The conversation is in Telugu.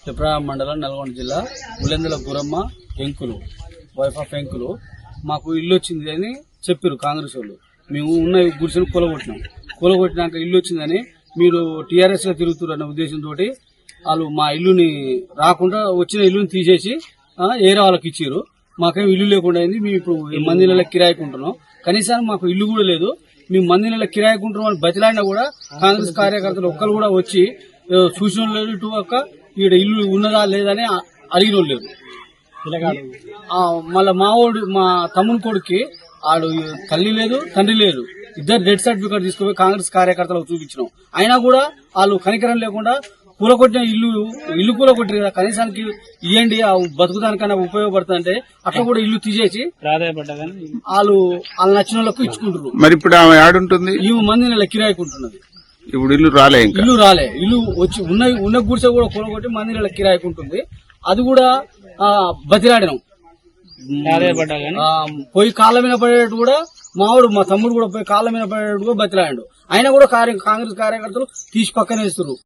పిప్రాయం మండలం నల్గొండ జిల్లా ఉలెందుల గురమ్మ వెంకులు వైఫ్ ఆఫ్ వెంకులు మాకు ఇల్లు వచ్చింది అని చెప్పారు కాంగ్రెస్ వాళ్ళు. మేము ఉన్న గుడిసెను కూలగొట్టినాక ఇల్లు వచ్చిందని మీరు టీఆర్ఎస్ లో తిరుగుతున్నారు అనే ఉద్దేశంతో వాళ్ళు మా ఇల్లుని రాకుండా వచ్చిన ఇల్లుని తీసేసి ఏరే వాళ్ళకి ఇచ్చారు. మాకేం ఇల్లు లేకుండా అయింది. మేము ఇప్పుడు మంది నెల కిరాయికుంటున్నాం. కనీసం మాకు ఇల్లు కూడా లేదు. మేము మంది నెల కిరాయికుంటున్నాం అని బతిలాడినా కూడా కాంగ్రెస్ కార్యకర్తలు ఒక్కరు కూడా వచ్చి చూసిన లేదు. ఇటు ఒక్క ఈడ ఇల్లు ఉన్నదా లేదని అడిగిన లేదు. మళ్ళా మా తమ్ముని కొడుక్కి ఆడు తల్లి లేదు తండ్రి లేదు. ఇద్దరు డెత్ సర్టిఫికేట్ తీసుకుపోయి కాంగ్రెస్ కార్యకర్తలకు చూపించినాం. అయినా కూడా వాళ్ళు కనికరం లేకుండా కూలగొట్టిన ఇల్లు కూలగొట్టి కదా కనీసానికి ఇవ్వండి బతుకుదానికన్నా ఉపయోగపడుతుందంటే అట్లా కూడా ఇల్లు తీసేసి వాళ్ళు నచ్చిన వాళ్ళకు ఇచ్చుకుంటారు. మరి ఇప్పుడు ఆమె ఆడుంటుంది ఈ మంది నెల కిరాయికుంటున్నది. ఇప్పుడు ఇల్లు రాలే ఇల్లు వచ్చి ఉన్న గుడిసె కూడా కూలగొట్టి మంది నెల కిరాయికుంటుంది. అది కూడా బతిలాడినాం. పోయి కాళ్ళ మీద పడేటట్టు కూడా మా తమ్ముడు కూడా పోయి కాళ్ళ మీద పడేటట్టు కూడా బతిలాడాడు. అయినా కూడా కాంగ్రెస్ కార్యకర్తలు తీసి పక్కన వేస్తున్నారు.